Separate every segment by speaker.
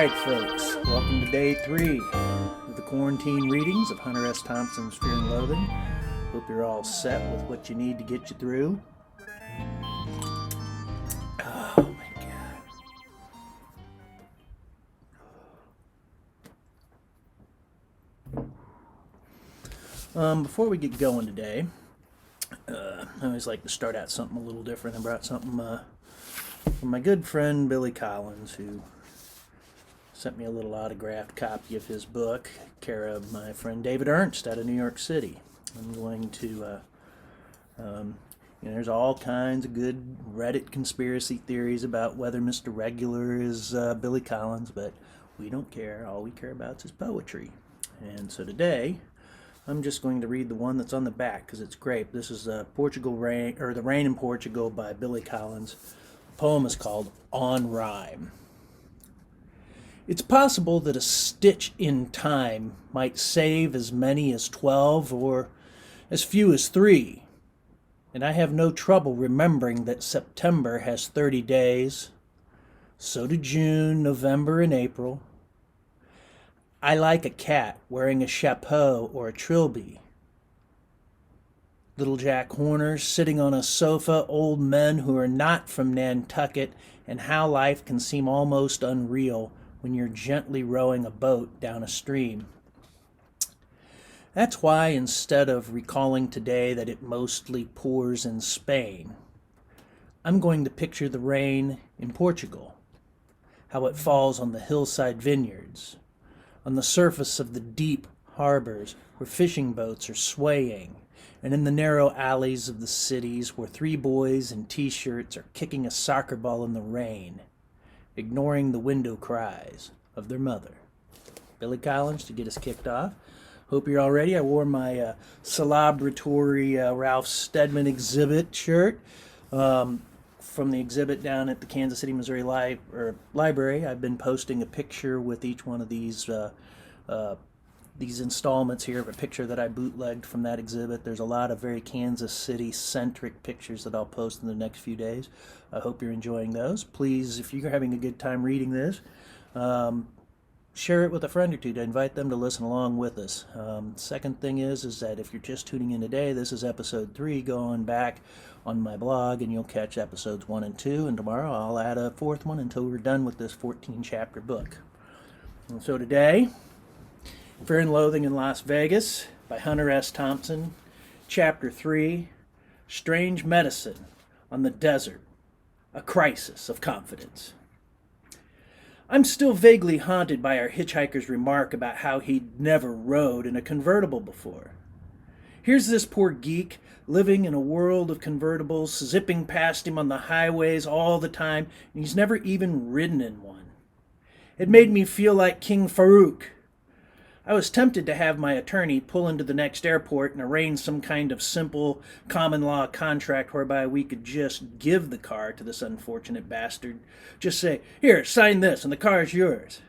Speaker 1: Alright, folks, welcome to day 3 of the quarantine readings of Hunter S. Thompson's Fear and Loathing. Hope you're all set with what you need to get you through. Oh my god. Before we get going today, I always like to start out something a little different. I brought something from my good friend Billy Collins, who sent me a little autographed copy of his book, care of my friend David Ernst out of New York City. I'm going to, there's all kinds of good Reddit conspiracy theories about whether Mr. Regular is Billy Collins, but we don't care. All we care about is his poetry. And so today, I'm just going to read the one that's on the back because it's great. This is Portugal Rain, or The Rain in Portugal by Billy Collins. The poem is called On Rhyme. It's possible that a stitch in time might save as many as 12 or as few as 3. And I have no trouble remembering that September has 30 days. So do June, November, and April. I like a cat wearing a chapeau or a trilby. Little Jack Horners sitting on a sofa, old men who are not from Nantucket, and how life can seem almost unreal when you're gently rowing a boat down a stream. That's why, instead of recalling today that it mostly pours in Spain, I'm going to picture the rain in Portugal, how it falls on the hillside vineyards, on the surface of the deep harbors where fishing boats are swaying, and in the narrow alleys of the cities where 3 boys in t-shirts are kicking a soccer ball in the rain, ignoring the window cries of their mother. Billy Collins to get us kicked off. Hope you're all ready. I wore my celebratory Ralph Steadman exhibit shirt from the exhibit down at the Kansas City, Missouri Library. I've been posting a picture with each one of these installments here of a picture that I bootlegged from that exhibit. There's a lot of very Kansas City-centric pictures that I'll post in the next few days. I hope you're enjoying those. Please, if you're having a good time reading this, share it with a friend or two to invite them to listen along with us. Second thing is that if you're just tuning in today, this is episode 3 going back on my blog, and you'll catch episodes 1 and 2, and tomorrow I'll add a 4th one until we're done with this 14-chapter book. And so today, Fear and Loathing in Las Vegas by Hunter S. Thompson, Chapter 3, Strange Medicine on the Desert, a Crisis of Confidence. I'm still vaguely haunted by our hitchhiker's remark about how he'd never rode in a convertible before. Here's this poor geek living in a world of convertibles, zipping past him on the highways all the time, and he's never even ridden in one. It made me feel like King Farouk. I was tempted to have my attorney pull into the next airport and arrange some kind of simple common law contract whereby we could just give the car to this unfortunate bastard. Just say, "Here, sign this and the car's yours."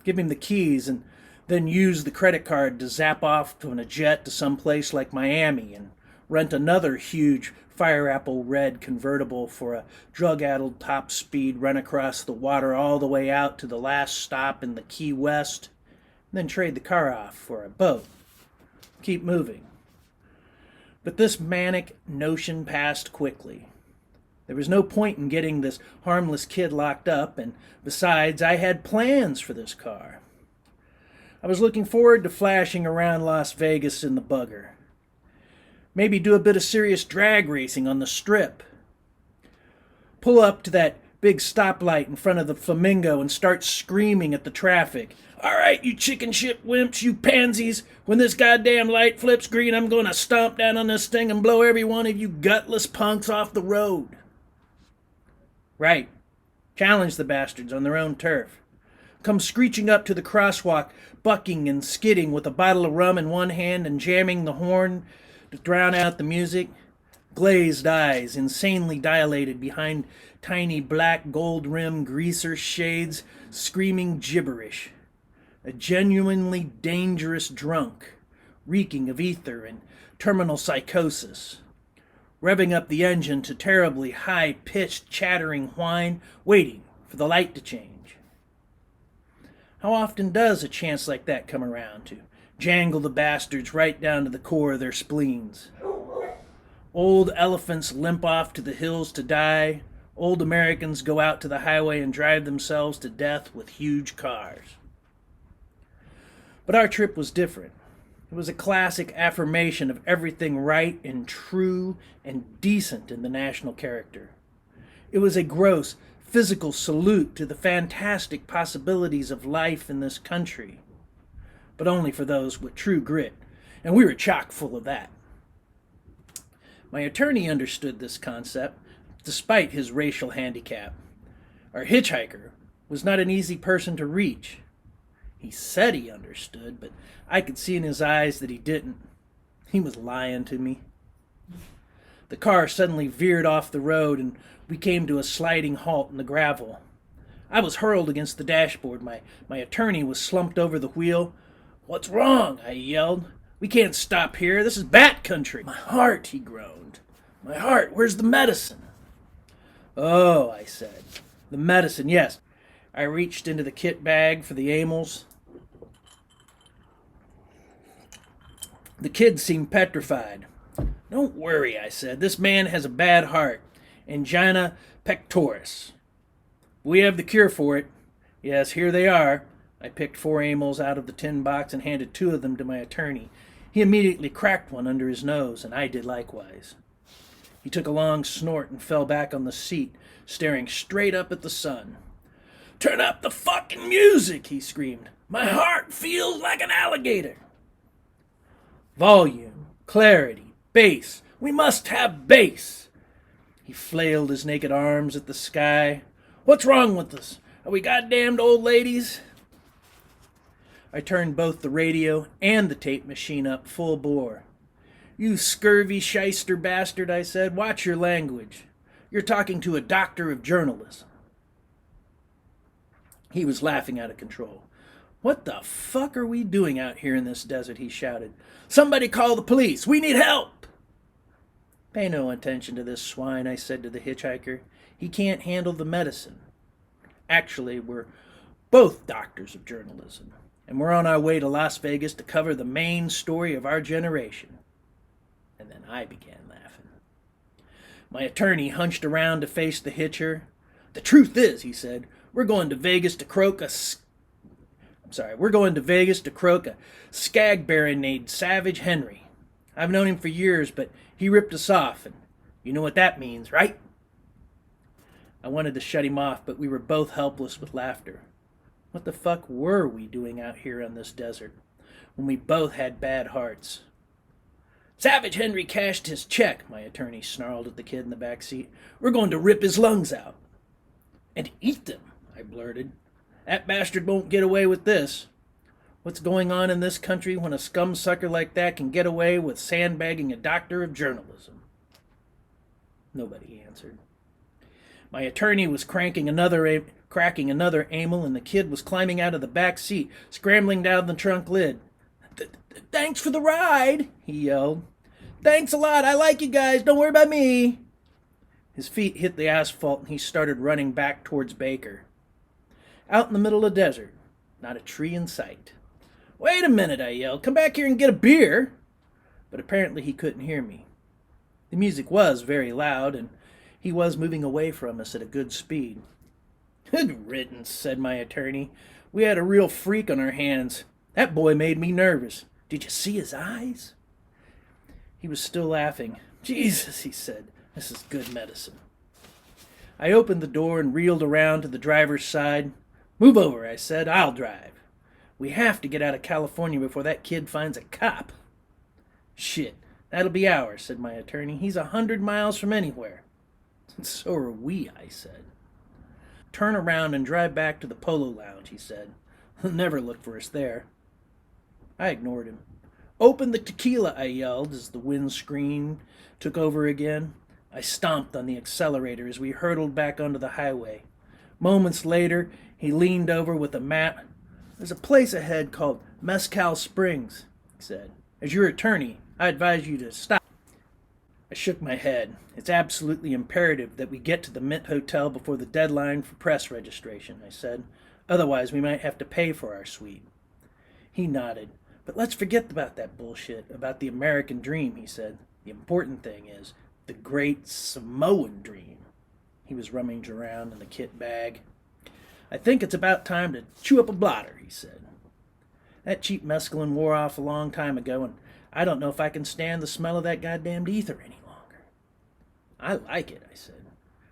Speaker 1: Give him the keys and then use the credit card to zap off on a jet to some place like Miami and rent another huge fire apple red convertible for a drug-addled top speed run across the water all the way out to the last stop in the Key West. Then trade the car off for a boat. Keep moving. But this manic notion passed quickly. There was no point in getting this harmless kid locked up, and besides, I had plans for this car. I was looking forward to flashing around Las Vegas in the bugger. Maybe do a bit of serious drag racing on the Strip. Pull up to that big stoplight in front of the Flamingo and start screaming at the traffic. "All right, you chicken shit wimps, you pansies, when this goddamn light flips green, I'm going to stomp down on this thing and blow every one of you gutless punks off the road." Right. Challenge the bastards on their own turf. Come screeching up to the crosswalk, bucking and skidding with a bottle of rum in one hand and jamming the horn to drown out the music. Glazed eyes, insanely dilated behind tiny black gold-rimmed greaser shades, screaming gibberish. A genuinely dangerous drunk, reeking of ether and terminal psychosis. Revving up the engine to terribly high-pitched chattering whine, waiting for the light to change. How often does a chance like that come around to jangle the bastards right down to the core of their spleens? Old elephants limp off to the hills to die. Old Americans go out to the highway and drive themselves to death with huge cars. But our trip was different. It was a classic affirmation of everything right and true and decent in the national character. It was a gross, physical salute to the fantastic possibilities of life in this country, but only for those with true grit, and we were chock full of that. My attorney understood this concept, despite his racial handicap. Our hitchhiker was not an easy person to reach. He said he understood, but I could see in his eyes that he didn't. He was lying to me. The car suddenly veered off the road, and we came to a sliding halt in the gravel. I was hurled against the dashboard. My attorney was slumped over the wheel. "What's wrong?" I yelled. "We can't stop here. This is bat country." "My heart," he groaned. "My heart. Where's the medicine?" "Oh," I said. "The medicine, yes." I reached into the kit bag for the amyls. The kid seemed petrified. "Don't worry," I said. "This man has a bad heart. Angina pectoris. We have the cure for it. Yes, here they are." I picked 4 amyls out of the tin box and handed 2 of them to my attorney. He immediately cracked one under his nose, and I did likewise. He took a long snort and fell back on the seat, staring straight up at the sun. "Turn up the fucking music," he screamed. "My heart feels like an alligator." "Volume, clarity, bass. We must have bass." He flailed his naked arms at the sky. "What's wrong with us? Are we goddamned old ladies?" I turned both the radio and the tape machine up full bore. "You scurvy shyster bastard," I said. "Watch your language. You're talking to a doctor of journalism." He was laughing out of control. "What the fuck are we doing out here in this desert?" he shouted. "Somebody call the police. We need help." "Pay no attention to this swine," I said to the hitchhiker. "He can't handle the medicine. Actually, we're both doctors of journalism, and we're on our way to Las Vegas to cover the main story of our generation." And then I began laughing. My attorney hunched around to face the hitcher. "The truth is," he said, we're going to Vegas to croak a skag baron named Savage Henry. I've known him for years, but he ripped us off, and you know what that means, right?" I wanted to shut him off, but we were both helpless with laughter. What the fuck were we doing out here on this desert, when we both had bad hearts? "Savage Henry cashed his check," my attorney snarled at the kid in the back seat. "We're going to rip his lungs out." "And eat them," I blurted. "That bastard won't get away with this. What's going on in this country when a scum sucker like that can get away with sandbagging a doctor of journalism?" Nobody answered. My attorney was cracking another amyl, and the kid was climbing out of the back seat, scrambling down the trunk lid. "Thanks for the ride," he yelled. "Thanks a lot. I like you guys. Don't worry about me." His feet hit the asphalt, and he started running back towards Baker. Out in the middle of the desert, not a tree in sight. "Wait a minute," I yelled. "Come back here and get a beer." But apparently he couldn't hear me. The music was very loud, and he was moving away from us at a good speed. "Good riddance," said my attorney. "We had a real freak on our hands. That boy made me nervous. Did you see his eyes?" He was still laughing. "Jesus," he said, "this is good medicine." I opened the door and reeled around to the driver's side. "Move over," I said. "I'll drive. We have to get out of California before that kid finds a cop." "Shit, that'll be ours," said my attorney. "He's 100 miles from anywhere." "So are we," I said. "Turn around and drive back to the Polo Lounge," he said. "They'll never look for us there." I ignored him. "Open the tequila," I yelled as the windscreen took over again. I stomped on the accelerator as we hurtled back onto the highway. Moments later, he leaned over with a map. "There's a place ahead called Mescal Springs," he said. "As your attorney, I advise you to stop." I shook my head. "It's absolutely imperative that we get to the Mint Hotel before the deadline for press registration," I said. Otherwise, we might have to pay for our suite. He nodded. But let's forget about that bullshit, about the American dream, he said. The important thing is the great Samoan dream. He was rummaging around in the kit bag. I think it's about time to chew up a blotter, he said. That cheap mescaline wore off a long time ago, and I don't know if I can stand the smell of that goddamned ether any longer. I like it, I said.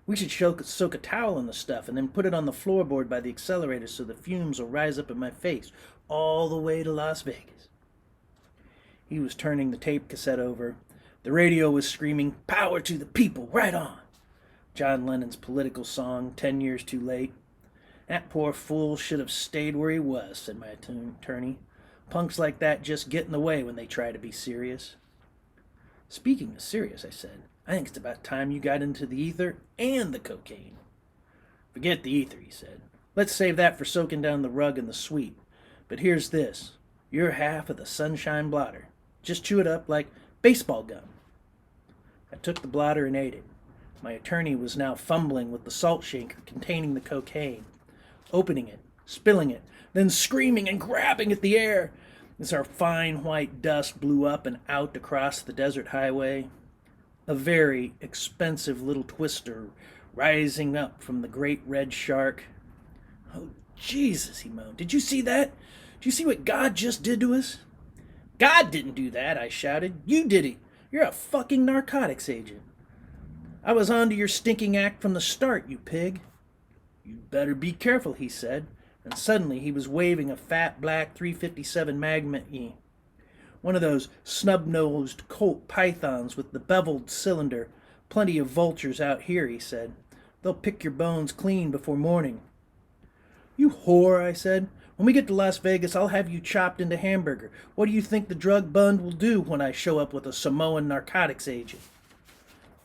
Speaker 1: We should soak a towel in the stuff and then put it on the floorboard by the accelerator so the fumes will rise up in my face all the way to Las Vegas. He was turning the tape cassette over. The radio was screaming, "Power to the people, right on!" John Lennon's political song, 10 Years Too Late. That poor fool should have stayed where he was, said my attorney. Punks like that just get in the way when they try to be serious. Speaking of serious, I said, I think it's about time you got into the ether and the cocaine. Forget the ether, he said. Let's save that for soaking down the rug in the suite. But here's this. You're half of the sunshine blotter. Just chew it up like baseball gum. I took the blotter and ate it. My attorney was now fumbling with the salt shaker containing the cocaine, opening it, spilling it, then screaming and grabbing at the air as our fine white dust blew up and out across the desert highway. A very expensive little twister rising up from the great red shark. Oh, Jesus, he moaned. Did you see that? Did you see what God just did to us? God didn't do that, I shouted. You did it. You're a fucking narcotics agent. I was on to your stinking act from the start, you pig. You'd better be careful, he said, and suddenly he was waving a fat black 357 Magnum at me. One of those snub-nosed Colt pythons with the beveled cylinder. Plenty of vultures out here, he said. They'll pick your bones clean before morning. You whore, I said. When we get to Las Vegas, I'll have you chopped into hamburger. What do you think the drug bund will do when I show up with a Samoan narcotics agent?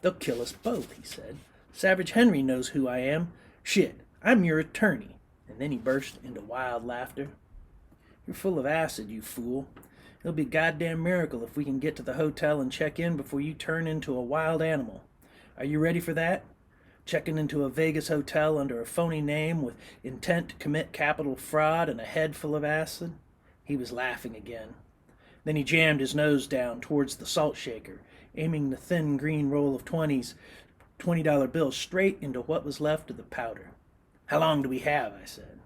Speaker 1: They'll kill us both, he said. Savage Henry knows who I am. Shit, I'm your attorney. And then he burst into wild laughter. You're full of acid, you fool. It'll be a goddamn miracle if we can get to the hotel and check in before you turn into a wild animal. Are you ready for that? Checking into a Vegas hotel under a phony name with intent to commit capital fraud and a head full of acid? He was laughing again. Then he jammed his nose down towards the salt shaker, aiming the thin green roll of $20 bills straight into what was left of the powder. How long do we have? I said.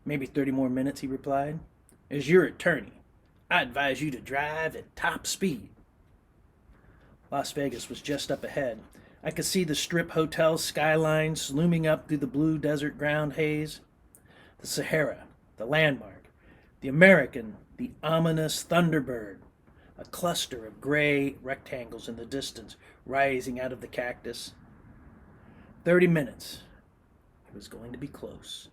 Speaker 1: Maybe 30 more minutes, he replied. As your attorney, I advise you to drive at top speed. Las Vegas was just up ahead. I could see the Strip Hotel skylines looming up through the blue desert ground haze. The Sahara, the landmark, the American, the ominous Thunderbird, a cluster of gray rectangles in the distance rising out of the cactus. 30 minutes. It was going to be close.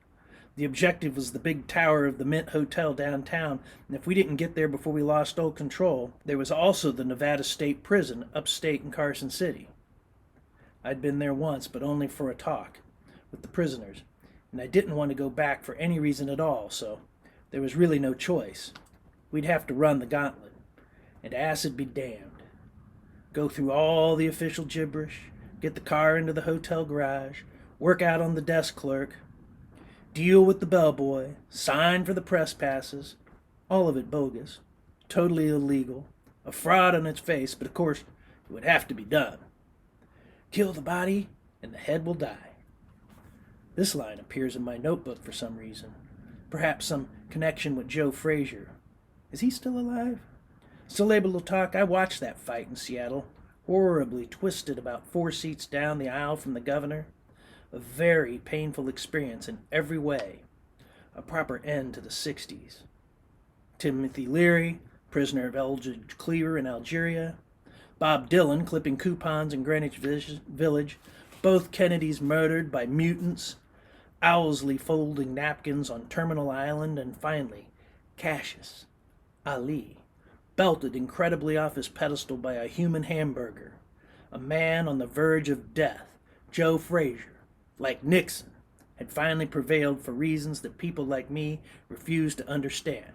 Speaker 1: The objective was the big tower of the Mint Hotel downtown, and if we didn't get there before we lost all control, there was also the Nevada State Prison upstate in Carson City. I'd been there once, but only for a talk with the prisoners, and I didn't want to go back for any reason at all, so there was really no choice. We'd have to run the gauntlet, and acid be damned. Go through all the official gibberish, get the car into the hotel garage, work out on the desk clerk, deal with the bellboy, sign for the press passes, all of it bogus, totally illegal, a fraud on its face, but of course it would have to be done. Kill the body, and the head will die. This line appears in my notebook for some reason. Perhaps some connection with Joe Frazier. Is he still alive? Still able to talk? I watched that fight in Seattle, horribly twisted about 4 seats down the aisle from the governor. A very painful experience in every way. A proper end to the 60s. Timothy Leary, prisoner of Eldridge Cleaver in Algeria. Bob Dylan clipping coupons in Greenwich Village. Both Kennedys murdered by mutants. Owlsley folding napkins on Terminal Island. And finally, Cassius Ali, belted incredibly off his pedestal by a human hamburger. A man on the verge of death, Joe Frazier, like Nixon, had finally prevailed for reasons that people like me refused to understand,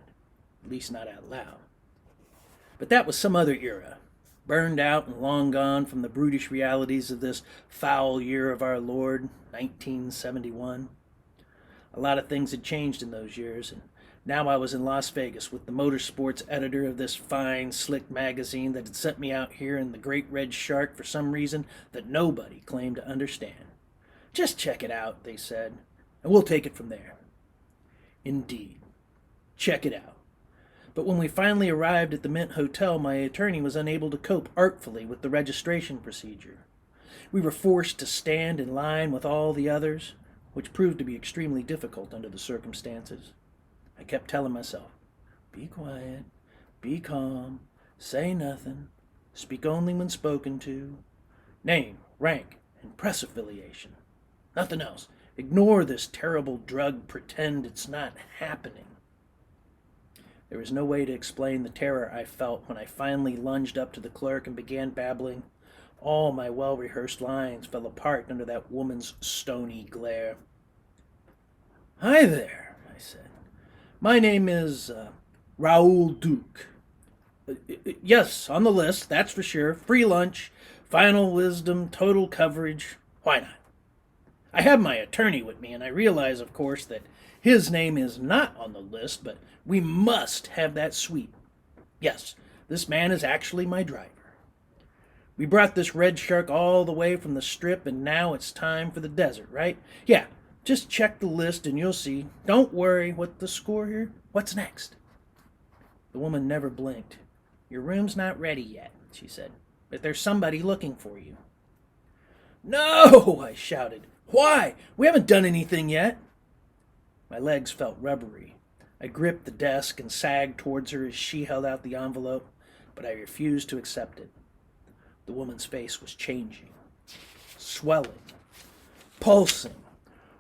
Speaker 1: at least not out loud. But that was some other era, burned out and long gone from the brutish realities of this foul year of our Lord, 1971. A lot of things had changed in those years, and now I was in Las Vegas with the motorsports editor of this fine, slick magazine that had sent me out here in the Great Red Shark for some reason that nobody claimed to understand. Just check it out, they said, and we'll take it from there. Indeed. Check it out. But when we finally arrived at the Mint Hotel, my attorney was unable to cope artfully with the registration procedure. We were forced to stand in line with all the others, which proved to be extremely difficult under the circumstances. I kept telling myself, be quiet, be calm, say nothing, speak only when spoken to, name, rank, and press affiliation. Nothing else. Ignore this terrible drug, pretend it's not happening. There was no way to explain the terror I felt when I finally lunged up to the clerk and began babbling. All my well-rehearsed lines fell apart under that woman's stony glare. Hi there, I said. My name is Raoul Duke. Yes, on the list, that's for sure. Free lunch, final wisdom, total coverage. Why not? I have my attorney with me, and I realize, of course, that his name is not on the list, but we must have that suite. Yes, this man is actually my driver. We brought this red shark all the way from the Strip, and now it's time for the desert, right? Yeah, just check the list and you'll see. Don't worry. What's the score here? What's next? The woman never blinked. Your room's not ready yet, she said, but there's somebody looking for you. No, I shouted. Why? We haven't done anything yet. My legs felt rubbery. I gripped the desk and sagged towards her as she held out the envelope, but I refused to accept it. The woman's face was changing, swelling, pulsing,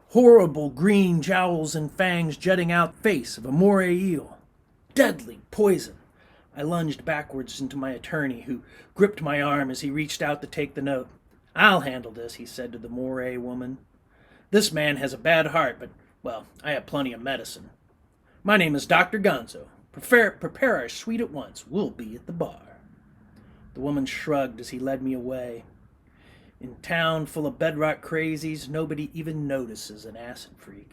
Speaker 1: horrible green jowls and fangs jutting out the face of a moray eel. Deadly poison. I lunged backwards into my attorney, who gripped my arm as he reached out to take the note. I'll handle this, he said to the moray woman. This man has a bad heart, but, well, I have plenty of medicine. My name is Dr. Gonzo. Prepare our suite at once. We'll be at the bar. The woman shrugged as he led me away. In town full of bedrock crazies, nobody even notices an acid freak.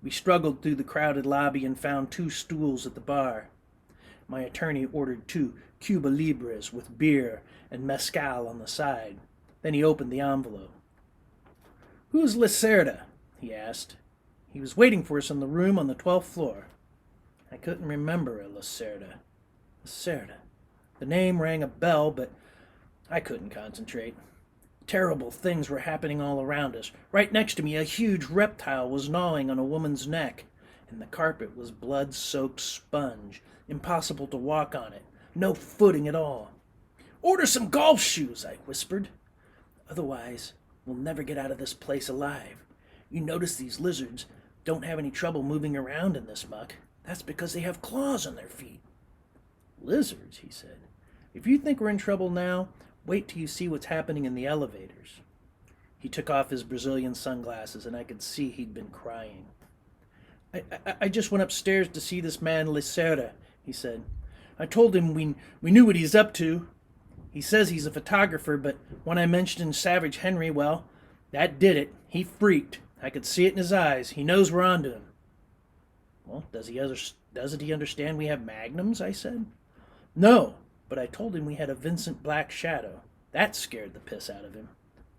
Speaker 1: We struggled through the crowded lobby and found 2 stools at the bar. My attorney ordered 2 Cuba Libres with beer and mezcal on the side. Then he opened the envelope. Who's Lacerda? He asked. He was waiting for us in the room on the 12th floor. I couldn't remember a Lacerda. Lacerda. The name rang a bell, but I couldn't concentrate. Terrible things were happening all around us. Right next to me, a huge reptile was gnawing on a woman's neck, and the carpet was blood-soaked sponge. Impossible to walk on it. No footing at all. Order some golf shoes, I whispered. Otherwise, we'll never get out of this place alive. You notice these lizards don't have any trouble moving around in this muck. That's because they have claws on their feet. Lizards, he said. If you think we're in trouble now, wait till you see what's happening in the elevators. He took off his Brazilian sunglasses, and I could see he'd been crying. I just went upstairs to see this man Lacerda, he said. I told him we knew what he's up to. He says he's a photographer, but when I mentioned Savage Henry, well, that did it. He freaked. I could see it in his eyes. He knows we're onto him. Well, doesn't he understand we have magnums, I said. No, but I told him we had a Vincent Black Shadow. That scared the piss out of him.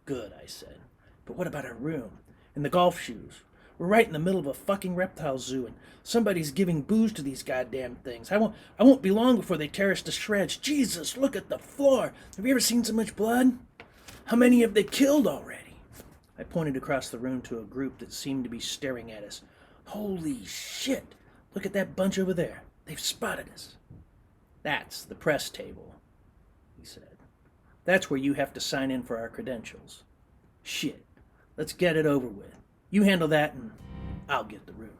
Speaker 1: Good, I said. But what about our room? And the golf shoes? We're right in the middle of a fucking reptile zoo, and somebody's giving booze to these goddamn things. I won't be long before they tear us to shreds. Jesus, look at the floor. Have you ever seen so much blood? How many have they killed already? I pointed across the room to a group that seemed to be staring at us. Holy shit! Look at that bunch over there. They've spotted us. That's the press table, he said. That's where you have to sign in for our credentials. Shit. Let's get it over with. You handle that and I'll get the room.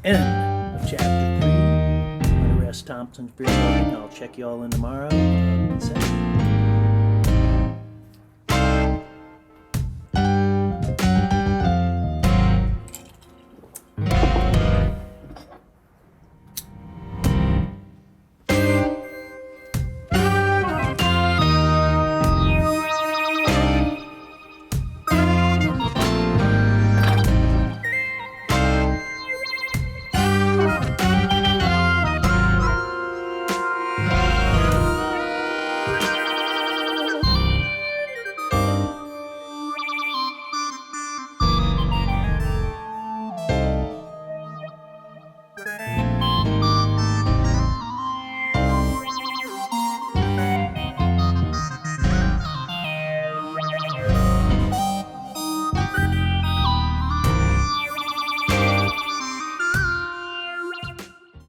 Speaker 1: End of chapter 3. I'm going to rest Thompson's Fear Morning. I'll check you all in tomorrow. Peace out.